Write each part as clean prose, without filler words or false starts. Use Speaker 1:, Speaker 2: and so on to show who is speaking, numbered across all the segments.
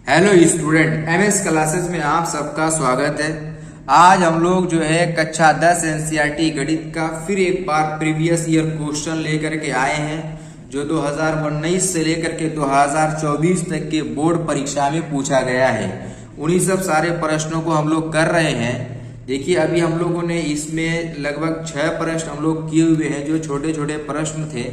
Speaker 1: Hello student, MS classes में आप सबका स्वागत है। आज हम लोग जो है कक्षा 10 एनसीईआरटी गणित का फिर एक बार प्रीवियस ईयर क्वेश्चन लेकर के आए हैं, जो 2019 से लेकर के 2024 तक के बोर्ड परीक्षा में पूछा गया है। उन्हीं सब सारे प्रश्नों को हम लोग कर रहे हैं। देखिए, अभी हम लोगों ने इसमें लगभग 6 प्रश्न हम लोग किए हुए हैं, जो छोटे छोटे प्रश्न थे।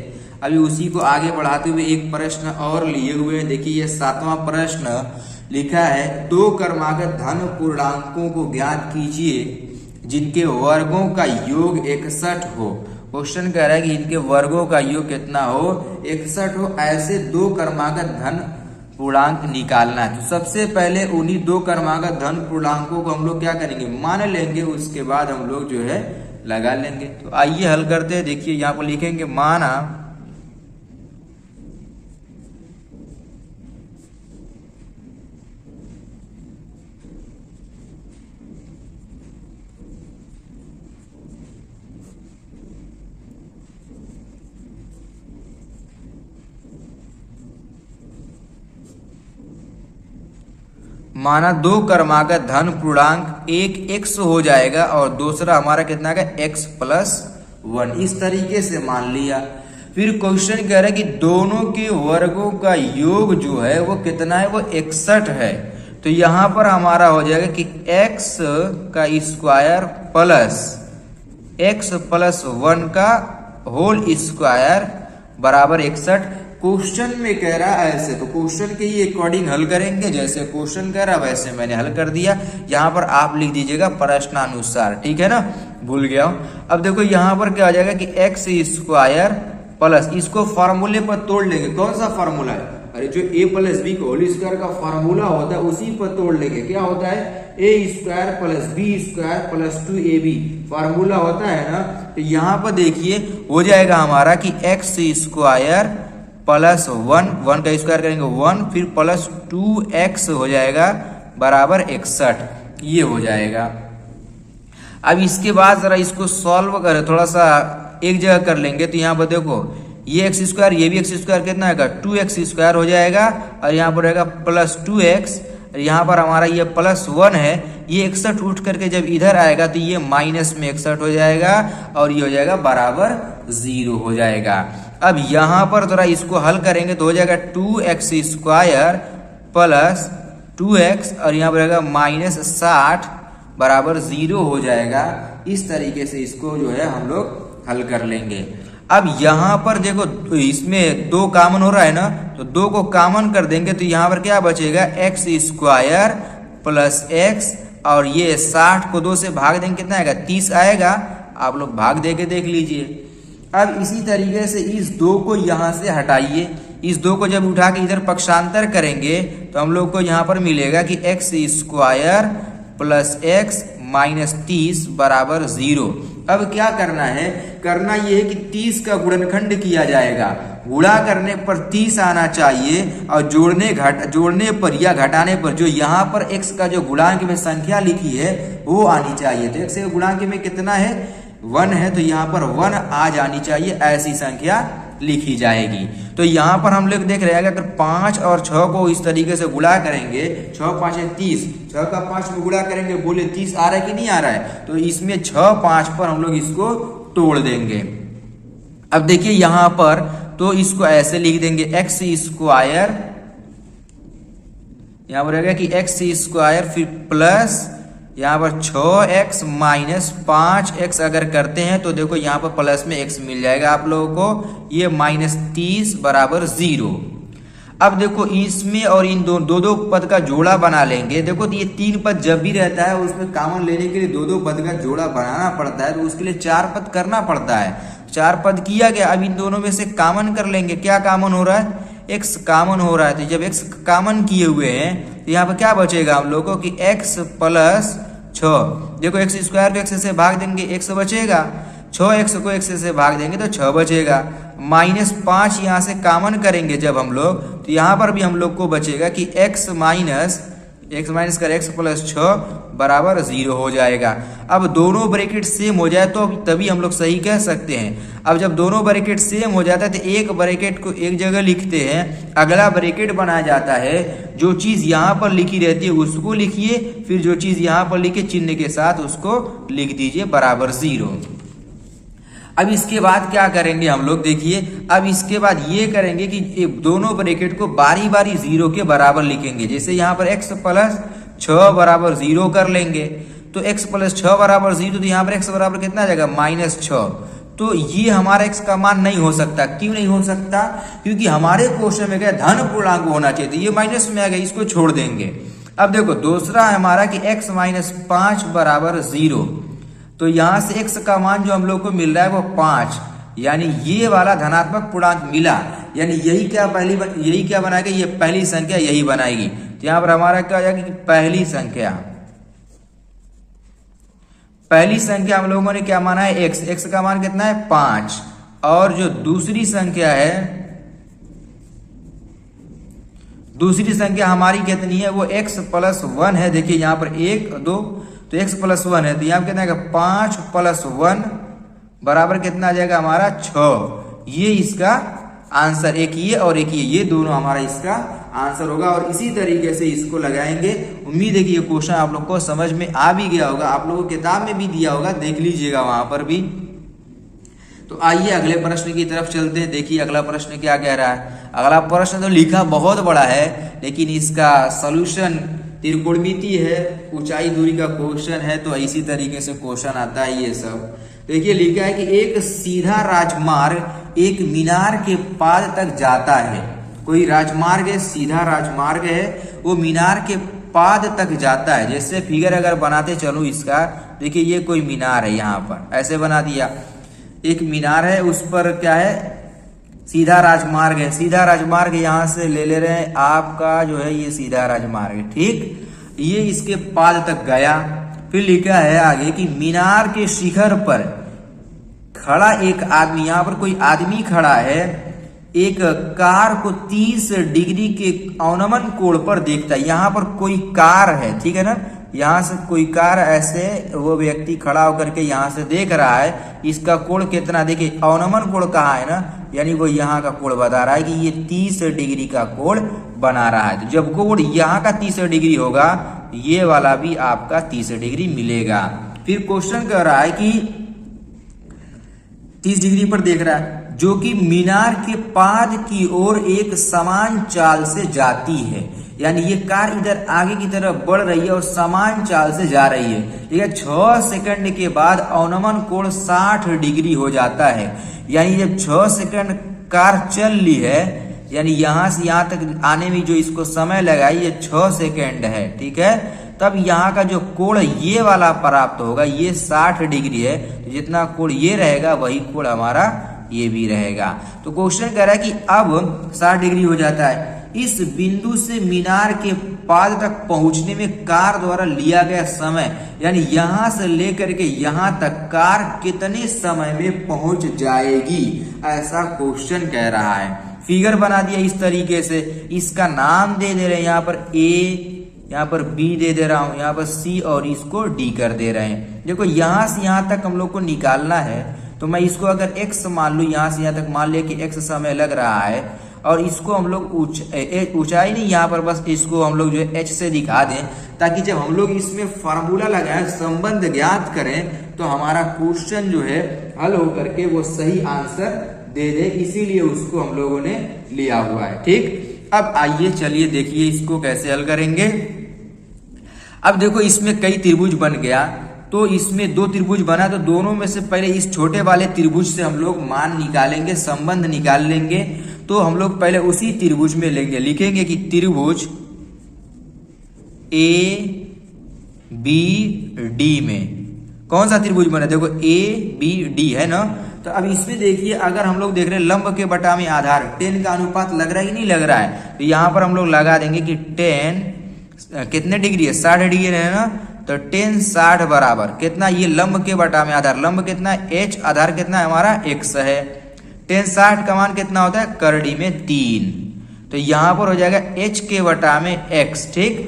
Speaker 1: अभी उसी को आगे बढ़ाते हुए एक प्रश्न और लिए हुए हैं। देखिए, ये 7वां प्रश्न लिखा है, दो क्रमागत धन पूर्णांकों को ज्ञात कीजिए जिनके वर्गों का योग 61 हो। क्वेश्चन कह रहा है कि इनके वर्गों का योग कितना हो, 61 हो। ऐसे दो क्रमागत धन पूर्णांक निकालना है। तो सबसे पहले उन्हीं दो क्रमागत धन पूर्णांकों को हम लोग क्या करेंगे, मान लेंगे। उसके बाद हम लोग जो है लगा लेंगे। तो आइए हल करते हैं। देखिए, यहाँ पर लिखेंगे माना माना दो क्रमागत धन पूर्णांक एक x हो जाएगा और दूसरा हमारा कितना का x प्लस 1। इस तरीके से मान लिया। फिर क्वेश्चन कह रहा है कि दोनों के वर्गों का योग जो है वो कितना है, वो 61 है। तो यहां पर हमारा हो जाएगा कि x का स्क्वायर प्लस x प्लस 1 का होल स्क्वायर बराबर 61। क्वेश्चन में कह रहा है ऐसे, तो क्वेश्चन के ही अकॉर्डिंग हल करेंगे। जैसे क्वेश्चन कह रहा है वैसे मैंने हल कर दिया। यहाँ पर आप लिख दीजिएगा प्रश्नानुसार, ठीक है ना, भूल गया हूं। अब देखो यहाँ पर क्या आ जाएगा कि एक्स स्क्वायर प्लस, इसको फार्मूले पर तोड़ लेंगे। कौन सा फार्मूला है? अरे जो ए प्लस बी का होल स्क्वायर का फार्मूला होता है उसी पर तोड़ लेंगे। क्या होता है? A square plus B square plus 2ab formula होता है ना। तो यहाँ पर देखिए हो जाएगा हमारा कि एक्स स्क्वायर प्लस 1 का स्क्वायर करेंगे 1, फिर प्लस 2x हो जाएगा बराबर 61। ये हो जाएगा। अब इसके बाद जरा इसको सॉल्व करें, थोड़ा सा एक जगह कर लेंगे। तो यहाँ पर देखो ये एक्स स्क्वायर, ये भी एक्स स्क्वायर कितना आएगा, 2x स्क्वायर हो जाएगा और यहाँ पर रहेगा प्लस 2x। यहाँ पर हमारा ये प्लस 1 है, ये 61 उठ करके जब इधर आएगा तो ये माइनस में 61 हो जाएगा और ये हो जाएगा बराबर 0 हो जाएगा। अब यहां पर जरा इसको हल करेंगे तो हो जाएगा 2x स्क्वायर प्लस 2x और यहाँ पर रहेगा माइनस 60 बराबर 0 हो जाएगा। इस तरीके से इसको जो है हम लोग हल कर लेंगे। अब यहां पर देखो तो इसमें 2 कॉमन हो रहा है ना, तो 2 को कॉमन कर देंगे तो यहाँ पर क्या बचेगा, x स्क्वायर प्लस x और ये 60 को 2 से भाग देंगे कितना आएगा, 30 आएगा। आप लोग भाग दे के देख लीजिए। अब इसी तरीके से इस 2 को यहां से हटाइए। इस 2 को जब उठा के इधर पक्षांतर करेंगे तो हम लोग को यहां पर मिलेगा कि x square plus x minus 30 बराबर 0। अब क्या करना है, करना यह है कि 30 का गुणनखंड किया जाएगा। गुणा करने पर 30 आना चाहिए और जोड़ने पर या घटाने पर जो यहाँ पर x का जो गुणांक में संख्या लिखी है वो आनी चाहिए। तो x के गुणांक में कितना है, 1 है, तो यहाँ पर 1 आ जानी चाहिए। ऐसी संख्या लिखी जाएगी। तो यहाँ पर हम लोग देख रहे हैं अगर 5 और 6 को इस तरीके से गुणा करेंगे, 6 5 है 30, 6 का 5 में गुणा करेंगे, बोले 30 आ रहा है कि नहीं आ रहा है। तो इसमें 6 5 पर हम लोग इसको तोड़ देंगे। अब देखिए यहाँ पर तो इसको ऐसे लिख देंगे, एक्स स्क्वायर, यहाँ पर रहेगा कि एक्स स्क्वायर फिर प्लस यहाँ पर 6x माइनस 5x अगर करते हैं तो देखो यहाँ पर प्लस में x मिल जाएगा आप लोगों को, ये माइनस 30 बराबर 0। अब देखो इसमें और इन दो पद का जोड़ा बना लेंगे। देखो तो ये 3 पद जब भी रहता है उसमें कॉमन लेने के लिए 2 पद का जोड़ा बनाना पड़ता है, तो उसके लिए 4 पद करना पड़ता है। 4 पद किया गया। अब इन दोनों में से कॉमन कर लेंगे। क्या कॉमन हो रहा है, x कॉमन हो रहा है। तो जब x कॉमन किए हुए हैं तो यहाँ पर क्या बचेगा हम लोगों को कि x प्लस 6। देखो x स्क्वायर को x से भाग देंगे, x बचेगा। 6x को x से भाग देंगे तो 6 बचेगा। माइनस 5 यहाँ से कॉमन करेंगे जब हम लोग, तो यहाँ पर भी हम लोग को बचेगा कि x माइनस x माइनस कर x प्लस 6 बराबर 0 हो जाएगा। अब दोनों ब्रैकेट सेम हो जाए तो तभी हम लोग सही कह सकते हैं। अब जब दोनों ब्रैकेट सेम हो जाता है तो एक ब्रैकेट को एक जगह लिखते हैं, अगला ब्रैकेट बनाया जाता है, जो चीज यहाँ पर लिखी रहती है उसको लिखिए, फिर जो चीज यहाँ पर लिखे चिन्ह के साथ उसको लिख दीजिए बराबर 0। अब इसके बाद क्या करेंगे हम लोग, देखिए अब इसके बाद ये करेंगे कि दोनों ब्रैकेट को बारी बारी 0 के बराबर लिखेंगे। जैसे यहाँ पर x प्लस 6 बराबर 0 कर लेंगे तो x प्लस 6 बराबर 0, तो यहाँ पर x बराबर कितना आ जाएगा -6। तो ये हमारा x का मान नहीं हो सकता। क्यों नहीं हो सकता? क्योंकि हमारे क्वेश्चन में क्या धन पूर्णांक होना चाहिए, तो ये माइनस में आ गया, इसको छोड़ देंगे। अब देखो दूसरा है हमारा कि x माइनस 5 बराबर 0, तो यहां से x का मान जो हम लोग को मिल रहा है वो 5, यानी ये वाला धनात्मक पूर्णांक मिला, यानी यही क्या बनाएगा, ये पहली संख्या यही बनाएगी। तो यहाँ पर हमारा क्या हो जाएगा कि पहली संख्या हम लोगों ने क्या माना है x का मान कितना है 5, और जो दूसरी संख्या हमारी कितनी है वो x प्लस 1 है। देखिए यहाँ पर 1 2 तो x प्लस 1 है, तो यहाँ कितना है 5 प्लस 1 बराबर कितना आ जाएगा हमारा 6। ये इसका आंसर, एक ये और एक ये दोनों हमारा इसका आंसर होगा। और इसी तरीके से इसको लगाएंगे। उम्मीद है कि ये क्वेश्चन आप लोग को समझ में आ भी गया होगा, आप लोगों को किताब में भी दिया होगा, देख लीजिएगा वहां पर भी। तो आइए अगले प्रश्न की तरफ चलते हैं। देखिए अगला प्रश्न क्या कह रहा है। अगला प्रश्न तो लिखा बहुत बड़ा है, लेकिन इसका सॉल्यूशन त्रिकोणमिति है, ऊंचाई दूरी का क्वेश्चन है, तो इसी तरीके से क्वेश्चन आता है ये सब। देखिए लिखा है कि एक सीधा राजमार्ग एक मीनार के पाद तक जाता है। कोई राजमार्ग है, सीधा राजमार्ग है, वो मीनार के पाद तक जाता है। जैसे फिगर अगर बनाते चलो इसका, देखिए ये कोई मीनार है, यहाँ पर ऐसे बना दिया, एक मीनार है, उस पर क्या है सीधा राजमार्ग है। सीधा राजमार्ग यहाँ से ले रहे हैं, आपका जो है ये सीधा राजमार्ग है, ठीक। ये इसके पाद तक गया। फिर लिखा है आगे कि मीनार के शिखर पर खड़ा एक आदमी, यहाँ पर कोई आदमी खड़ा है, एक कार को 30 डिग्री के अवनमन कोण पर देखता है। यहाँ पर कोई कार है, ठीक है ना, यहाँ से कोई कार ऐसे वो व्यक्ति खड़ा होकर के यहाँ से देख रहा है। इसका कोण कितना, देखिए अवनमन कोण कहाँ है ना, यानी वो यहाँ का कोण बता रहा है कि ये 30 डिग्री का कोण बना रहा है। तो जब कोण यहाँ का 30 डिग्री होगा, ये वाला भी आपका 30 डिग्री मिलेगा। फिर क्वेश्चन कह रहा है कि 30 डिग्री पर देख रहा है, जो कि मीनार के पाद की ओर एक समान चाल से जाती है। यानी ये कार इधर आगे की तरफ बढ़ रही है और समान चाल से जा रही है। ठीक है, 6 सेकंड के बाद अवनमन कोण 60 डिग्री हो जाता है। यानी जब 6 सेकंड कार चल ली है, यानी यहां से यहां तक आने में जो इसको समय लगा ये 6 सेकंड है, ठीक है, तब यहाँ का जो कोण ये वाला प्राप्त होगा, ये 60 डिग्री है। तो जितना कोण ये रहेगा वही कोण हमारा ये भी रहेगा। तो क्वेश्चन कह रहा है कि अब 60 डिग्री हो जाता है। इस बिंदु से मीनार के पाद तक पहुंचने में कार द्वारा लिया गया समय, यानी यहां से लेकर के यहां तक कार कितने समय में पहुंच जाएगी, ऐसा क्वेश्चन कह रहा है। फिगर बना दिया इस तरीके से, इसका नाम दे रहे हैं, यहाँ पर ए, यहाँ पर बी दे दे रहा हूं, यहाँ पर सी और इसको डी कर दे रहे हैं। देखो यहां से यहां तक हम लोग को निकालना है, तो मैं इसको अगर x मान लू, यहां से यहां तक मान लिया कि x समय लग रहा है, और इसको हम लोग ऊंचाई नहीं, यहाँ पर बस इसको हम लोग जो है h से दिखा दें, ताकि जब हम लोग इसमें फार्मूला लगाएं, संबंध ज्ञात करें, तो हमारा क्वेश्चन जो है हल होकर के वो सही आंसर दे दे, इसीलिए उसको हम लोगों ने लिया हुआ है। ठीक, अब आइए चलिए देखिए इसको कैसे हल करेंगे। अब देखो इसमें कई त्रिभुज बन गया, तो इसमें 2 त्रिभुज बना, तो दोनों में से पहले इस छोटे वाले त्रिभुज से हम लोग मान निकालेंगे, संबंध निकाल लेंगे। तो हम लोग पहले उसी त्रिभुज में लेंगे, लिखेंगे कि त्रिभुज ए बी डी में कौन सा त्रिभुज बना, देखो ए बी डी है ना। तो अब इसमें देखिए, अगर हम लोग देख रहे हैं लंब के बटा में आधार 10 का अनुपात लग रहा है कि नहीं लग रहा है, तो यहां पर हम लोग लगा देंगे कि 10 कितने डिग्री है, 60 डिग्री है ना। तो 10 60 बराबर कितना, ये लंब के बटा में आधार, लंब कितना है h, आधार कितना है हमारा x है। 10 60 का मान कितना होता है, करड़ी में 3, तो यहां पर हो जाएगा h के बटा में x। ठीक,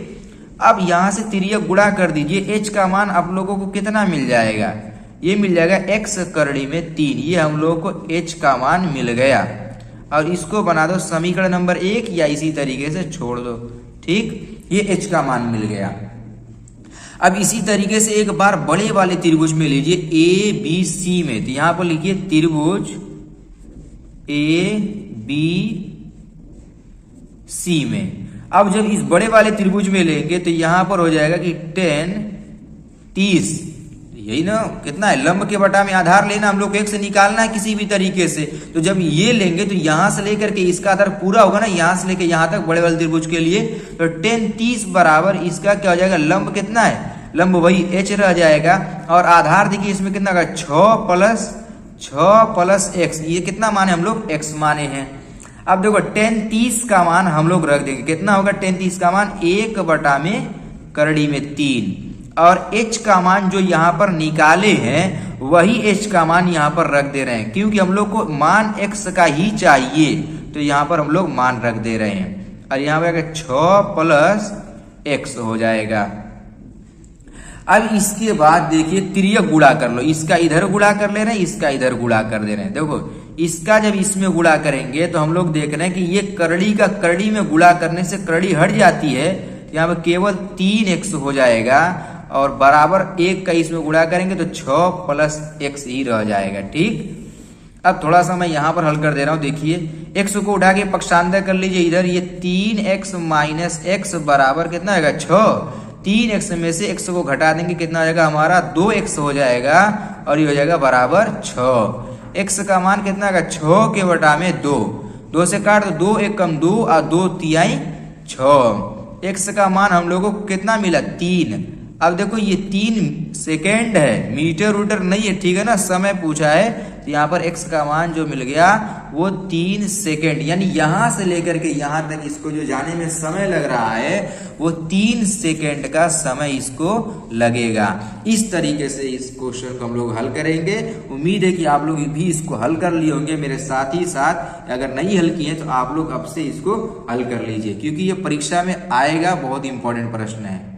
Speaker 1: अब यहां से तिर्यक गुणा कर दीजिए, h का मान आप लोगों को कितना मिल जाएगा, ये मिल जाएगा x करड़ी में 3, ये हम लोगों को h का मान मिल गया। और इसको बना दो समीकरण नंबर 1 या इसी तरीके से छोड़ दो, ठीक, ये h का मान मिल गया। अब इसी तरीके से एक बार बड़े वाले त्रिभुज में लीजिए ए बी सी में, तो यहां पर लिखिए त्रिभुज ए बी सी में। अब जब इस बड़े वाले त्रिभुज में लेंगे तो यहां पर हो जाएगा कि 10 30, यही ना, कितना है, लंब के बटा में आधार लेना, हम लोग को एक से निकालना है किसी भी तरीके से। तो जब ये लेंगे तो यहां से लेकर के इसका आधार पूरा होगा ना, यहां से लेकर यहां तक बड़े वाले त्रिभुज के लिए, तो 10 30 बराबर इसका क्या हो जाएगा, लंब कितना है, लंब वही h रह जाएगा। और आधार देखिए इसमें कितना का 6 प्लस x, ये कितना माने हम लोग x माने हैं। अब देखो 10 30 का मान हम लोग रख देंगे, कितना होगा 10 30 का मान 1 बटा में करड़ी में 3, और h का मान जो यहाँ पर निकाले हैं वही h का मान यहाँ पर रख दे रहे हैं, क्योंकि हम लोग को मान x का ही चाहिए, तो यहाँ पर हम लोग मान रख दे रहे हैं। और यहाँ पर 6 प्लस x हो जाएगा। अब इसके बाद देखिए तिर्यक गुणा कर लो, इसका इधर गुणा कर ले रहे हैं, इसका इधर गुणा कर दे रहे हैं। देखो इसका जब इसमें गुणा करेंगे तो हम लोग देख रहे हैं कि ये करड़ी का करड़ी में गुणा करने से करड़ी हट जाती है, यहाँ पे केवल 3x हो जाएगा, और बराबर 1 का इसमें गुणा करेंगे तो 6 प्लस x ही रह जाएगा, ठीक। अब थोड़ा सा मैं यहाँ पर हल कर दे रहा हूँ, देखिए x को उठा के पक्षांतर कर लीजिए इधर, ये 3x माइनस x बराबर कितना आएगा 6, 3x में से x को घटा देंगे कितना हो जाएगा हमारा 2x हो जाएगा, और ये हो जाएगा बराबर 6। x का मान कितना आएगा 6 के बटा में 2, 2 से काट दो, 2 1 कम 2 और 2 तिहाई 6। x का मान हम लोगों को कितना मिला 3। अब देखो ये 3 सेकेंड है, मीटर वीटर नहीं है, ठीक है ना, समय पूछा है, तो यहाँ पर x का मान जो मिल गया वो 3 सेकेंड, यानी यहां से लेकर के यहां तक इसको जो जाने में समय लग रहा है वो 3 सेकेंड का समय इसको लगेगा। इस तरीके से इस क्वेश्चन को हम लोग हल करेंगे। उम्मीद है कि आप लोग भी इसको हल कर लिए होंगे मेरे साथ ही साथ, अगर नहीं हल किए तो आप लोग अब से इसको हल कर लीजिए, क्योंकि ये परीक्षा में आएगा, बहुत इंपॉर्टेंट प्रश्न है।